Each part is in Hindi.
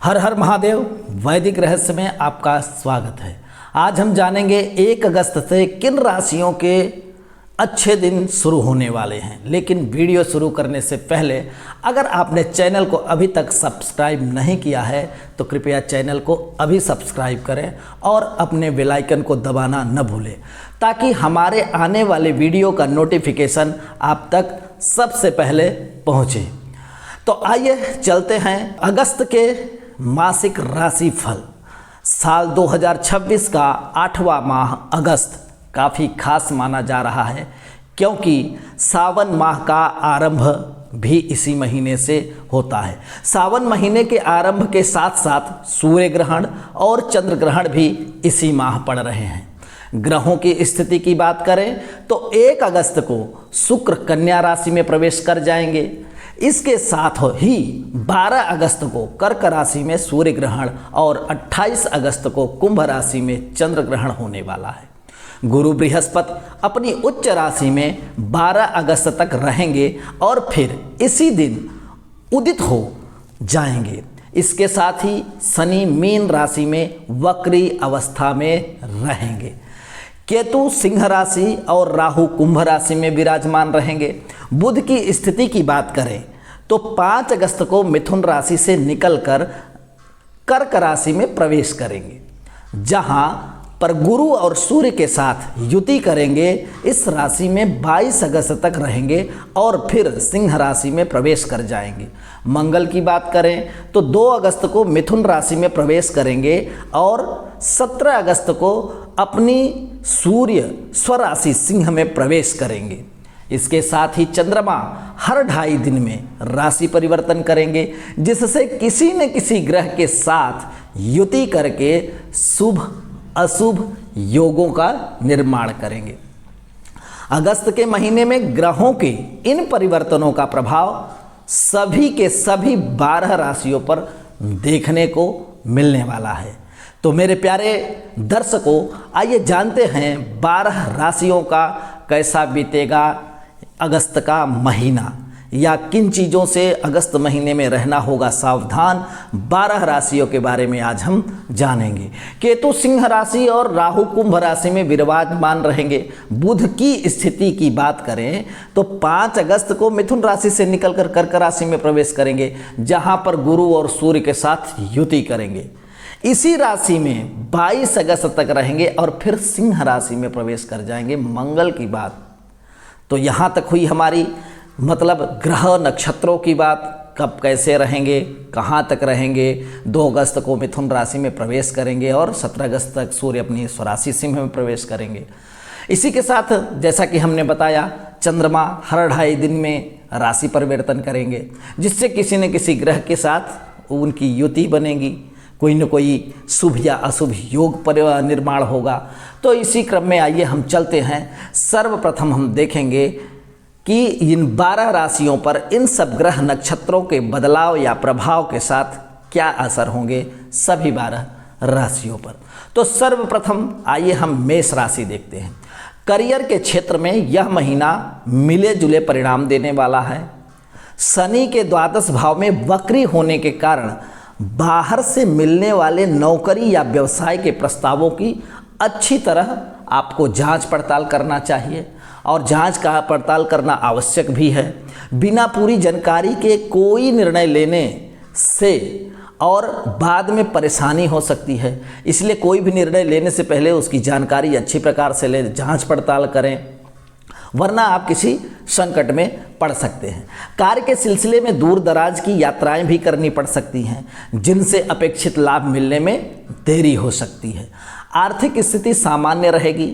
हर हर महादेव। वैदिक रहस्य में आपका स्वागत है। आज हम जानेंगे 1 अगस्त से किन राशियों के अच्छे दिन शुरू होने वाले हैं। लेकिन वीडियो शुरू करने से पहले अगर आपने चैनल को अभी तक सब्सक्राइब नहीं किया है तो कृपया चैनल को अभी सब्सक्राइब करें और अपने बेल आइकन को दबाना न भूलें ताकि हमारे आने वाले वीडियो का नोटिफिकेशन आप तक सबसे पहले पहुँचे। तो आइए चलते हैं अगस्त के मासिक राशि फल। साल 2026 का 8वां माह अगस्त काफ़ी खास माना जा रहा है क्योंकि सावन माह का आरंभ भी इसी महीने से होता है। सावन महीने के आरंभ के साथ साथ सूर्य ग्रहण और चंद्र ग्रहण भी इसी माह पड़ रहे हैं। ग्रहों की स्थिति की बात करें तो 1 अगस्त को शुक्र कन्या राशि में प्रवेश कर जाएंगे। इसके साथ ही 12 अगस्त को कर्क राशि में सूर्य ग्रहण और 28 अगस्त को कुंभ राशि में चंद्र ग्रहण होने वाला है। गुरु बृहस्पति अपनी उच्च राशि में 12 अगस्त तक रहेंगे और फिर इसी दिन उदित हो जाएंगे। इसके साथ ही शनि मीन राशि में वक्री अवस्था में रहेंगे। केतु सिंह राशि और राहु कुंभ राशि में विराजमान रहेंगे। बुध की स्थिति की बात करें तो 5 अगस्त को मिथुन राशि से निकलकर कर्क राशि में प्रवेश करेंगे, जहां पर गुरु और सूर्य के साथ युति करेंगे। इस राशि में 22 अगस्त तक रहेंगे और फिर सिंह राशि में प्रवेश कर जाएंगे। मंगल की बात करें तो 2 अगस्त को मिथुन राशि में प्रवेश करेंगे और 17 अगस्त को अपनी सूर्य स्वराशि सिंह में प्रवेश करेंगे। इसके साथ ही चंद्रमा हर 2.5 दिन में राशि परिवर्तन करेंगे, जिससे किसी न किसी ग्रह के साथ युति करके शुभ अशुभ योगों का निर्माण करेंगे। अगस्त के महीने में ग्रहों के इन परिवर्तनों का प्रभाव सभी के सभी 12 राशियों पर देखने को मिलने वाला है। तो मेरे प्यारे दर्शकों, आइए जानते हैं 12 राशियों का कैसा बीतेगा अगस्त का महीना, या किन चीज़ों से अगस्त महीने में रहना होगा सावधान। 12 राशियों के बारे में आज हम जानेंगे। केतु सिंह राशि और राहु कुंभ राशि में विराजमान रहेंगे। बुध की स्थिति की बात करें तो 5 अगस्त को मिथुन राशि से निकलकर कर्क राशि में प्रवेश करेंगे, जहां पर गुरु और सूर्य के साथ युति करेंगे। इसी राशि में 22 अगस्त तक रहेंगे और फिर सिंह राशि में प्रवेश कर जाएंगे। मंगल की बात तो यहाँ तक हुई हमारी, मतलब ग्रह नक्षत्रों की बात, कब कैसे रहेंगे, कहाँ तक रहेंगे। 2 अगस्त को मिथुन राशि में प्रवेश करेंगे और 17 अगस्त तक सूर्य अपनी स्वराशि सिंह में प्रवेश करेंगे। इसी के साथ जैसा कि हमने बताया, चंद्रमा हर 2.5 दिन में राशि परिवर्तन करेंगे, जिससे किसी न किसी ग्रह के साथ उनकी युति बनेगी, कोई न कोई शुभ या अशुभ योग पर निर्माण होगा। तो इसी क्रम में आइए हम चलते हैं। सर्वप्रथम हम देखेंगे कि इन 12 राशियों पर इन सब ग्रह नक्षत्रों के बदलाव या प्रभाव के साथ क्या असर होंगे सभी 12 राशियों पर। तो सर्वप्रथम आइए हम मेष राशि देखते हैं। करियर के क्षेत्र में यह महीना मिले जुले परिणाम देने वाला है। शनि के द्वादश भाव में वक्री होने के कारण बाहर से मिलने वाले नौकरी या व्यवसाय के प्रस्तावों की अच्छी तरह आपको जांच पड़ताल करना चाहिए, और जांच का पड़ताल करना आवश्यक भी है। बिना पूरी जानकारी के कोई निर्णय लेने से और बाद में परेशानी हो सकती है, इसलिए कोई भी निर्णय लेने से पहले उसकी जानकारी अच्छी प्रकार से लें, जांच पड़ताल करें, वरना आप किसी संकट में पड़ सकते हैं। कार्य के सिलसिले में दूर दराज की यात्राएं भी करनी पड़ सकती हैं, जिनसे अपेक्षित लाभ मिलने में देरी हो सकती है। आर्थिक स्थिति सामान्य रहेगी,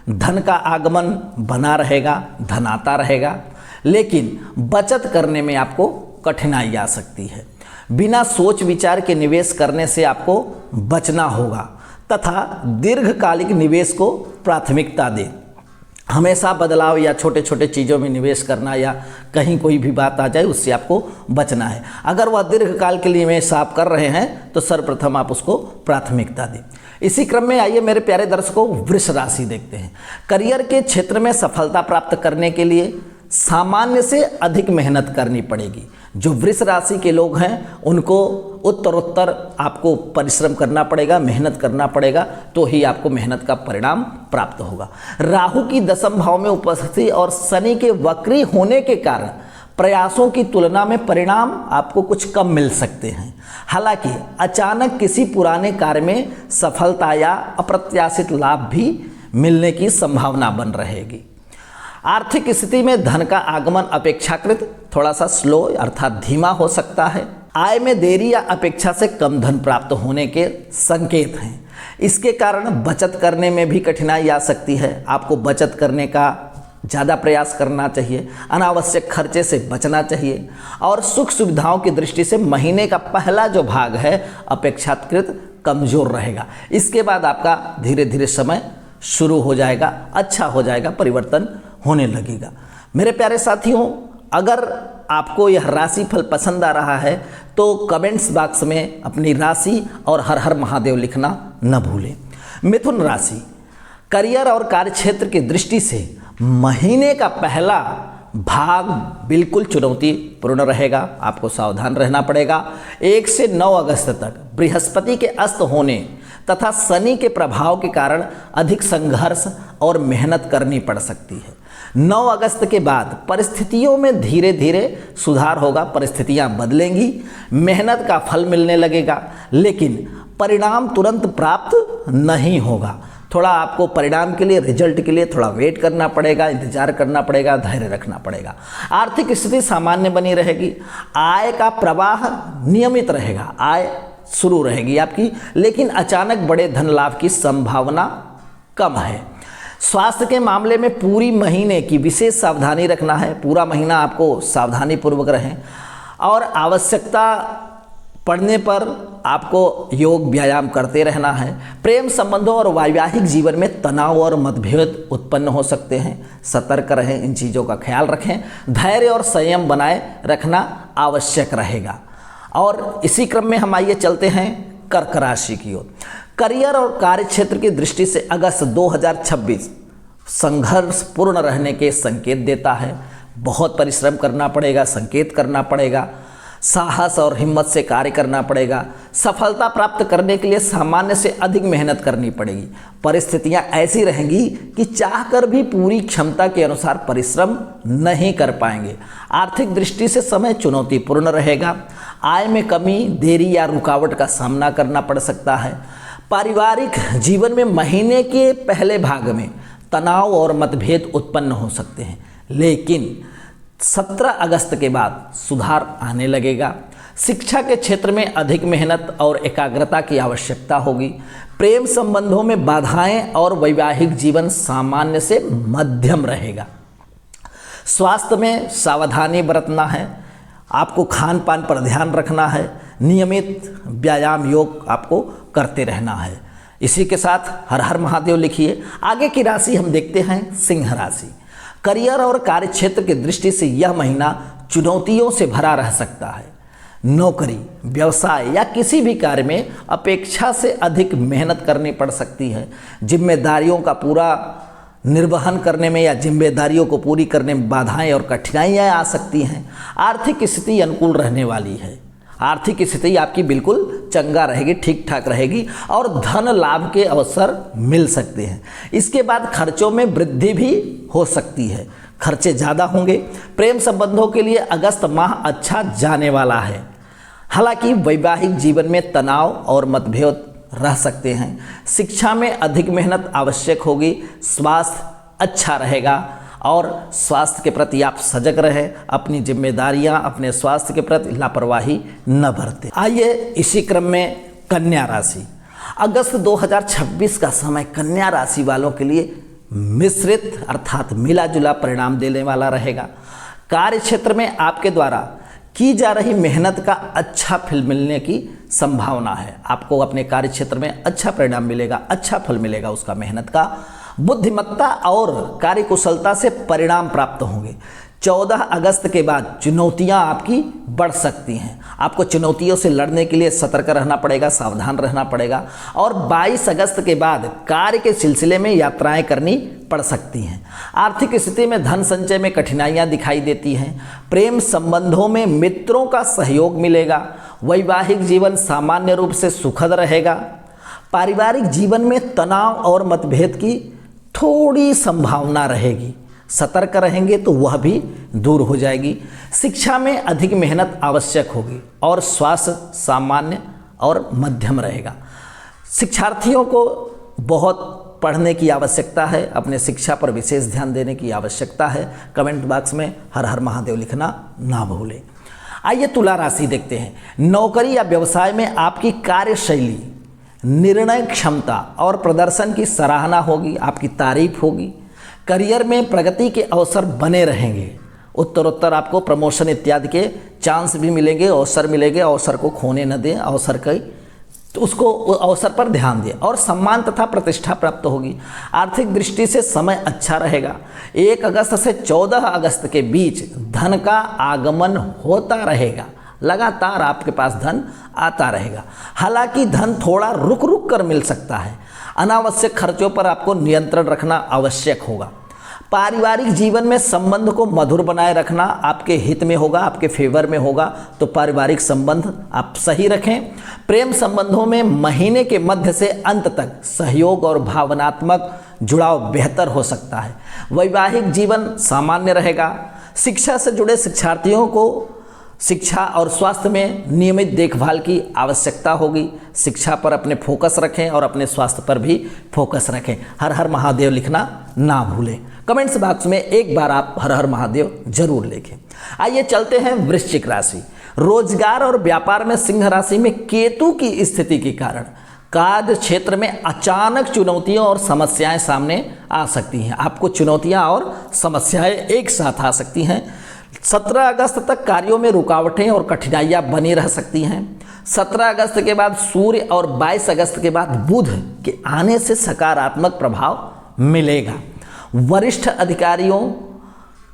धन का आगमन बना रहेगा, धन आता रहेगा, लेकिन बचत करने में आपको कठिनाई आ सकती है। बिना सोच विचार के निवेश करने से आपको बचना होगा तथा दीर्घकालिक निवेश को प्राथमिकता दें। हमेशा बदलाव या छोटे छोटे चीज़ों में निवेश करना या कहीं कोई भी बात आ जाए उससे आपको बचना है। अगर वह दीर्घकाल के लिए निवेश आप कर रहे हैं तो सर्वप्रथम आप उसको प्राथमिकता दें। इसी क्रम में आइए मेरे प्यारे दर्शकों, वृष राशि देखते हैं। करियर के क्षेत्र में सफलता प्राप्त करने के लिए सामान्य से अधिक मेहनत करनी पड़ेगी। जो वृष राशि के लोग हैं उनको उत्तरोत्तर आपको परिश्रम करना पड़ेगा, मेहनत करना पड़ेगा, तो ही आपको मेहनत का परिणाम प्राप्त होगा। राहु की दशम भाव में उपस्थिति और शनि के वक्री होने के कारण प्रयासों की तुलना में परिणाम आपको कुछ कम मिल सकते हैं। हालांकि अचानक किसी पुराने कार्य में सफलता या अप्रत्याशित लाभ भी मिलने की संभावना बन रहेगी। आर्थिक स्थिति में धन का आगमन अपेक्षाकृत थोड़ा सा स्लो अर्थात धीमा हो सकता है। आय में देरी या अपेक्षा से कम धन प्राप्त होने के संकेत हैं। इसके कारण बचत करने में भी कठिनाई आ सकती है। आपको बचत करने का ज़्यादा प्रयास करना चाहिए, अनावश्यक खर्चे से बचना चाहिए और सुख सुविधाओं की दृष्टि से महीने का पहला जो भाग है अपेक्षाकृत कमज़ोर रहेगा। इसके बाद आपका धीरे धीरे समय शुरू हो जाएगा, अच्छा हो जाएगा, परिवर्तन होने लगेगा। मेरे प्यारे साथियों, अगर आपको यह राशि फल पसंद आ रहा है तो कमेंट्स बॉक्स में अपनी राशि और हर हर महादेव लिखना न भूलें। मिथुन राशि, करियर और कार्यक्षेत्र की दृष्टि से महीने का पहला भाग बिल्कुल चुनौतीपूर्ण रहेगा। आपको सावधान रहना पड़ेगा। 1 से 9 अगस्त तक बृहस्पति के अस्त होने तथा शनि के प्रभाव के कारण अधिक संघर्ष और मेहनत करनी पड़ सकती है। 9 अगस्त के बाद परिस्थितियों में धीरे धीरे सुधार होगा, परिस्थितियां बदलेंगी, मेहनत का फल मिलने लगेगा, लेकिन परिणाम तुरंत प्राप्त नहीं होगा। थोड़ा आपको परिणाम के लिए, रिजल्ट के लिए थोड़ा वेट करना पड़ेगा, इंतजार करना पड़ेगा, धैर्य रखना पड़ेगा। आर्थिक स्थिति सामान्य बनी रहेगी। आय का प्रवाह नियमित रहेगा, आय शुरू रहेगी आपकी, लेकिन अचानक बड़े धन लाभ की संभावना कम है। स्वास्थ्य के मामले में पूरी महीने की विशेष सावधानी रखना है। पूरा महीना आपको सावधानी पूर्वक रहें और आवश्यकता पड़ने पर आपको योग व्यायाम करते रहना है। प्रेम संबंधों और वैवाहिक जीवन में तनाव और मतभेद उत्पन्न हो सकते हैं। सतर्क रहें, इन चीज़ों का ख्याल रखें। धैर्य और संयम बनाए रखना आवश्यक रहेगा। और इसी क्रम में हम आइए चलते हैं कर्क राशि की ओर। करियर और कार्यक्षेत्र की दृष्टि से अगस्त 2026 संघर्षपूर्ण रहने के संकेत देता है। बहुत परिश्रम करना पड़ेगा, संकेत करना पड़ेगा, साहस और हिम्मत से कार्य करना पड़ेगा। सफलता प्राप्त करने के लिए सामान्य से अधिक मेहनत करनी पड़ेगी। परिस्थितियां ऐसी रहेंगी कि चाहकर भी पूरी क्षमता के अनुसार परिश्रम नहीं कर पाएंगे। आर्थिक दृष्टि से समय चुनौतीपूर्ण रहेगा। आय में कमी, देरी या रुकावट का सामना करना पड़ सकता है। पारिवारिक जीवन में महीने के पहले भाग में तनाव और मतभेद उत्पन्न हो सकते हैं, लेकिन 17 अगस्त के बाद सुधार आने लगेगा। शिक्षा के क्षेत्र में अधिक मेहनत और एकाग्रता की आवश्यकता होगी। प्रेम संबंधों में बाधाएं और वैवाहिक जीवन सामान्य से मध्यम रहेगा। स्वास्थ्य में सावधानी बरतना है। आपको खान पान पर ध्यान रखना है। नियमित व्यायाम योग आपको करते रहना है। इसी के साथ हर हर महादेव लिखिए। आगे की राशि हम देखते हैं सिंह राशि। करियर और कार्यक्षेत्र की दृष्टि से यह महीना चुनौतियों से भरा रह सकता है। नौकरी, व्यवसाय या किसी भी कार्य में अपेक्षा से अधिक मेहनत करनी पड़ सकती है। जिम्मेदारियों का पूरा निर्वहन करने में या जिम्मेदारियों को पूरी करने में बाधाएं और कठिनाइयां आ सकती हैं। आर्थिक स्थिति अनुकूल रहने वाली है। आर्थिक स्थिति आपकी बिल्कुल चंगा रहेगी, ठीक ठाक रहेगी और धन लाभ के अवसर मिल सकते हैं। इसके बाद खर्चों में वृद्धि भी हो सकती है, खर्चे ज़्यादा होंगे। प्रेम संबंधों के लिए अगस्त माह अच्छा जाने वाला है। हालांकि वैवाहिक जीवन में तनाव और मतभेद रह सकते हैं। शिक्षा में अधिक मेहनत आवश्यक होगी। स्वास्थ्य अच्छा रहेगा और स्वास्थ्य के प्रति आप सजग रहें। अपनी जिम्मेदारियां अपने स्वास्थ्य के प्रति लापरवाही न बरतें। आइए इसी क्रम में कन्या राशि। अगस्त 2026 का समय कन्या राशि वालों के लिए मिश्रित अर्थात मिला जुला परिणाम देने वाला रहेगा। कार्य क्षेत्र में आपके द्वारा की जा रही मेहनत का अच्छा फल मिलने की संभावना है। आपको अपने कार्य क्षेत्र में अच्छा परिणाम मिलेगा, अच्छा फल मिलेगा उसका मेहनत का। बुद्धिमत्ता और कार्यकुशलता से परिणाम प्राप्त होंगे। 14 अगस्त के बाद चुनौतियां आपकी बढ़ सकती हैं। आपको चुनौतियों से लड़ने के लिए सतर्क रहना पड़ेगा, सावधान रहना पड़ेगा। और 22 अगस्त के बाद कार्य के सिलसिले में यात्राएं करनी पड़ सकती हैं। आर्थिक स्थिति में धन संचय में कठिनाइयां दिखाई देती हैं। प्रेम संबंधों में मित्रों का सहयोग मिलेगा। वैवाहिक जीवन सामान्य रूप से सुखद रहेगा। पारिवारिक जीवन में तनाव और मतभेद की थोड़ी संभावना रहेगी। सतर्क रहेंगे तो वह भी दूर हो जाएगी। शिक्षा में अधिक मेहनत आवश्यक होगी और स्वास्थ्य सामान्य और मध्यम रहेगा। शिक्षार्थियों को बहुत पढ़ने की आवश्यकता है, अपने शिक्षा पर विशेष ध्यान देने की आवश्यकता है। कमेंट बॉक्स में हर हर महादेव लिखना ना भूलें। आइए तुला राशि देखते हैं। नौकरी या व्यवसाय में आपकी कार्यशैली, निर्णय क्षमता और प्रदर्शन की सराहना होगी, आपकी तारीफ होगी। करियर में प्रगति के अवसर बने रहेंगे। उत्तरोत्तर आपको प्रमोशन इत्यादि के चांस भी मिलेंगे, अवसर मिलेंगे। अवसर को खोने न दें, अवसर के तो उसको अवसर पर ध्यान दें और सम्मान तथा प्रतिष्ठा प्राप्त होगी। आर्थिक दृष्टि से समय अच्छा रहेगा। 1 अगस्त से 14 अगस्त के बीच धन का आगमन होता रहेगा। लगातार आपके पास धन आता रहेगा। हालांकि धन थोड़ा रुक रुक कर मिल सकता है। अनावश्यक खर्चों पर आपको नियंत्रण रखना आवश्यक होगा। पारिवारिक जीवन में संबंध को मधुर बनाए रखना आपके हित में होगा, आपके फेवर में होगा। तो पारिवारिक संबंध आप सही रखें। प्रेम संबंधों में महीने के मध्य से अंत तक सहयोग और भावनात्मक जुड़ाव बेहतर हो सकता है। वैवाहिक जीवन सामान्य रहेगा। शिक्षा से जुड़े शिक्षार्थियों को शिक्षा और स्वास्थ्य में नियमित देखभाल की आवश्यकता होगी। शिक्षा पर अपने फोकस रखें और अपने स्वास्थ्य पर भी फोकस रखें। हर हर महादेव लिखना ना भूलें। कमेंट्स बॉक्स में एक बार आप हर हर महादेव जरूर लिखें। आइए चलते हैं वृश्चिक राशि। रोजगार और व्यापार में सिंह राशि में केतु की स्थिति के कारण कार्य क्षेत्र में अचानक चुनौतियां और समस्याएं सामने आ सकती हैं। आपको चुनौतियां और समस्याएं एक साथ आ सकती हैं। 17 अगस्त तक कार्यों में रुकावटें और कठिनाइयां बनी रह सकती हैं। 17 अगस्त के बाद सूर्य और 22 अगस्त के बाद बुध के आने से सकारात्मक प्रभाव मिलेगा। वरिष्ठ अधिकारियों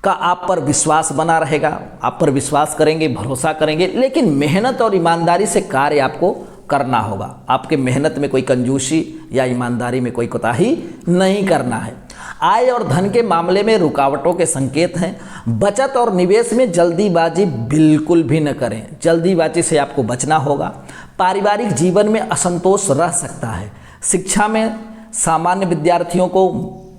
का आप पर विश्वास बना रहेगा। आप पर विश्वास करेंगे, भरोसा करेंगे, लेकिन मेहनत और ईमानदारी से कार्य आपको करना होगा। आपके मेहनत में कोई कंजूसी या ईमानदारी में कोई कोताही नहीं करना है। आय और धन के मामले में रुकावटों के संकेत हैं। बचत और निवेश में जल्दीबाजी बिल्कुल भी न करें। जल्दीबाजी से आपको बचना होगा। पारिवारिक जीवन में असंतोष रह सकता है। शिक्षा में सामान्य विद्यार्थियों को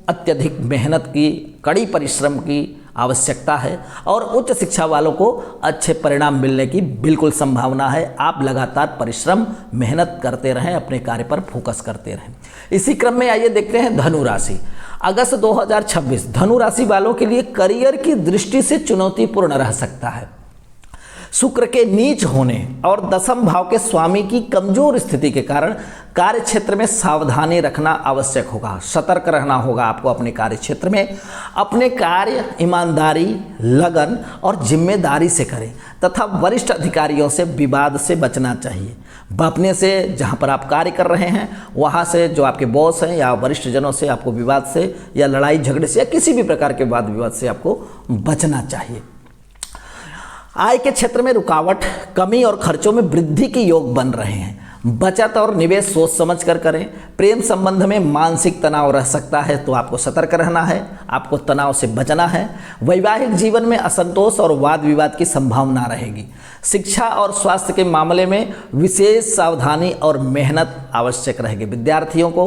अत्यधिक मेहनत की, कड़ी परिश्रम की आवश्यकता है और उच्च शिक्षा वालों को अच्छे परिणाम मिलने की बिल्कुल संभावना है। आप लगातार परिश्रम, मेहनत करते रहें, अपने कार्य पर फोकस करते रहें। इसी क्रम में आइए देखते हैं धनु राशि। अगस्त 2026 धनु राशि वालों के लिए करियर की दृष्टि से चुनौतीपूर्ण रह सकता है। शुक्र के नीच होने और दशम भाव के स्वामी की कमजोर स्थिति के कारण कार्य क्षेत्र में सावधानी रखना आवश्यक होगा। सतर्क रहना होगा आपको अपने कार्य क्षेत्र में। अपने कार्य ईमानदारी, लगन और जिम्मेदारी से करें तथा वरिष्ठ अधिकारियों से विवाद से बचना चाहिए। अपने से जहां पर आप कार्य कर रहे हैं वहां से जो आपके बॉस हैं या वरिष्ठ जनों से आपको विवाद से या लड़ाई झगड़े से या किसी भी प्रकार के वाद विवाद से आपको बचना चाहिए। आय के क्षेत्र में रुकावट, कमी और खर्चों में वृद्धि के योग बन रहे हैं। बचत और निवेश सोच समझ कर करें। प्रेम संबंध में मानसिक तनाव रह सकता है तो आपको सतर्क रहना है, आपको तनाव से बचना है। वैवाहिक जीवन में असंतोष और वाद विवाद की संभावना रहेगी। शिक्षा और स्वास्थ्य के मामले में विशेष सावधानी और मेहनत आवश्यक रहेगी। विद्यार्थियों को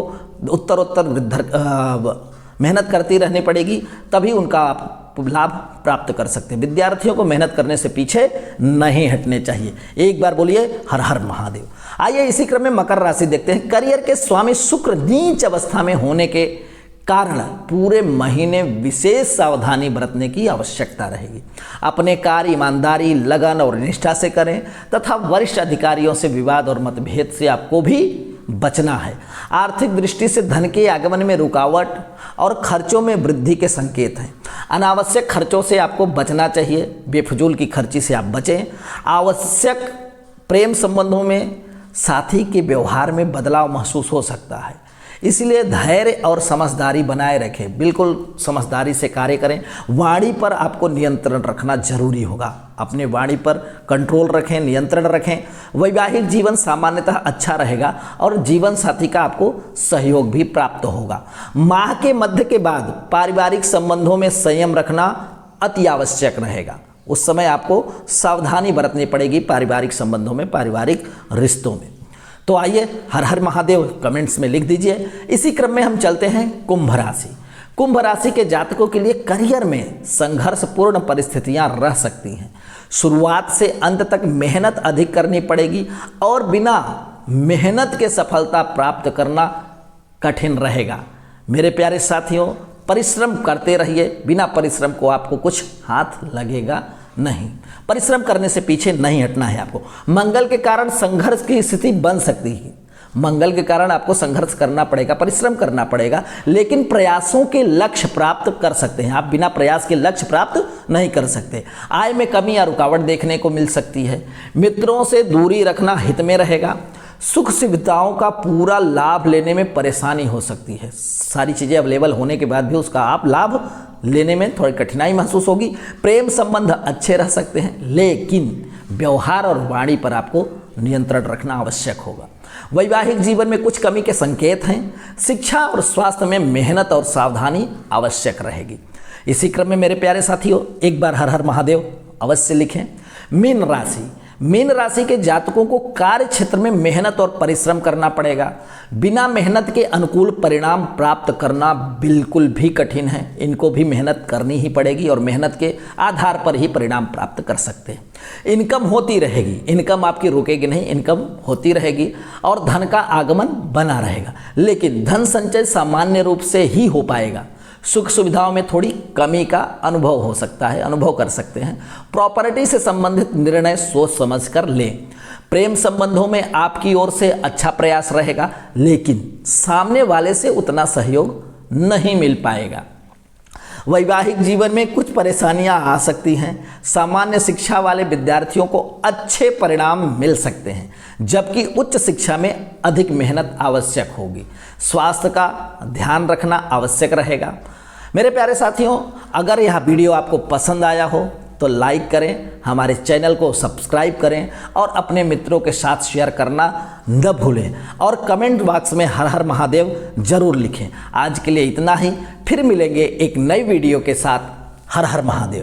उत्तरोत्तर मेहनत करती रहनी पड़ेगी, तभी उनका आप लाभ प्राप्त कर सकते हैं। विद्यार्थियों को मेहनत करने से पीछे नहीं हटने चाहिए। एक बार बोलिए हर हर महादेव। आइए इसी क्रम में मकर राशि देखते हैं। करियर के स्वामी शुक्र नीच अवस्था में होने के कारण पूरे महीने विशेष सावधानी बरतने की आवश्यकता रहेगी। अपने कार्य ईमानदारी, लगन और निष्ठा से करें तथा वरिष्ठ अधिकारियों से विवाद और मतभेद से आपको भी बचना है। आर्थिक दृष्टि से धन के आगमन में रुकावट और खर्चों में वृद्धि के संकेत हैं। अनावश्यक खर्चों से आपको बचना चाहिए। बेफजूल की खर्ची से आप बचें। आवश्यक प्रेम संबंधों में साथी के व्यवहार में बदलाव महसूस हो सकता है। इसलिए धैर्य और समझदारी बनाए रखें, बिल्कुल समझदारी से कार्य करें। वाणी पर आपको नियंत्रण रखना जरूरी होगा, अपने वाणी पर कंट्रोल रखें, नियंत्रण रखें। वैवाहिक जीवन सामान्यतः अच्छा रहेगा और जीवन साथी का आपको सहयोग भी प्राप्त होगा। माह के मध्य के बाद पारिवारिक संबंधों में संयम रखना अति आवश्यक रहेगा। उस समय आपको सावधानी बरतनी पड़ेगी पारिवारिक संबंधों में, पारिवारिक रिश्तों में। तो आइए, हर हर महादेव कमेंट्स में लिख दीजिए। इसी क्रम में हम चलते हैं कुंभ राशि। कुंभ राशि के जातकों के लिए करियर में संघर्षपूर्ण परिस्थितियां रह सकती हैं। शुरुआत से अंत तक मेहनत अधिक करनी पड़ेगी और बिना मेहनत के सफलता प्राप्त करना कठिन रहेगा। मेरे प्यारे साथियों, परिश्रम करते रहिए, बिना परिश्रम को आपको कुछ हाथ लगेगा नहीं। परिश्रम करने से पीछे नहीं हटना है आपको। मंगल के कारण संघर्ष की स्थिति बन सकती है, मंगल के कारण आपको संघर्ष करना पड़ेगा, परिश्रम करना पड़ेगा, लेकिन प्रयासों के लक्ष्य प्राप्त कर सकते हैं आप। बिना प्रयास के लक्ष्य प्राप्त नहीं कर सकते। आय में कमी या रुकावट देखने को मिल सकती है। मित्रों से दूरी रखना हित में रहेगा। सुख सुविधाओं का पूरा लाभ लेने में परेशानी हो सकती है। सारी चीज़ें अवेलेबल होने के बाद भी उसका आप लाभ लेने में थोड़ी कठिनाई महसूस होगी। प्रेम संबंध अच्छे रह सकते हैं, लेकिन व्यवहार और वाणी पर आपको नियंत्रण रखना आवश्यक होगा। वैवाहिक जीवन में कुछ कमी के संकेत हैं। शिक्षा और स्वास्थ्य में मेहनत और सावधानी आवश्यक रहेगी। इसी क्रम में मेरे प्यारे साथियों, एक बार हर हर महादेव अवश्य लिखें। मीन राशि, मीन राशि के जातकों को कार्य क्षेत्र में मेहनत और परिश्रम करना पड़ेगा। बिना मेहनत के अनुकूल परिणाम प्राप्त करना बिल्कुल भी कठिन है। इनको भी मेहनत करनी ही पड़ेगी और मेहनत के आधार पर ही परिणाम प्राप्त कर सकते हैं। इनकम होती रहेगी, इनकम आपकी रुकेगी नहीं, इनकम होती रहेगी और धन का आगमन बना रहेगा, लेकिन धन संचय सामान्य रूप से ही हो पाएगा। सुख सुविधाओं में थोड़ी कमी का अनुभव हो सकता है, अनुभव कर सकते हैं। प्रॉपर्टी से संबंधित निर्णय सोच समझ कर लें। प्रेम संबंधों में आपकी ओर से अच्छा प्रयास रहेगा, लेकिन सामने वाले से उतना सहयोग नहीं मिल पाएगा। वैवाहिक जीवन में कुछ परेशानियां आ सकती हैं। सामान्य शिक्षा वाले विद्यार्थियों को अच्छे परिणाम मिल सकते हैं, जबकि उच्च शिक्षा में अधिक मेहनत आवश्यक होगी। स्वास्थ्य का ध्यान रखना आवश्यक रहेगा। मेरे प्यारे साथियों, अगर यह वीडियो आपको पसंद आया हो तो लाइक करें, हमारे चैनल को सब्सक्राइब करें और अपने मित्रों के साथ शेयर करना न भूलें और कमेंट बॉक्स में हर हर महादेव जरूर लिखें। आज के लिए इतना ही, फिर मिलेंगे एक नई वीडियो के साथ। हर हर महादेव।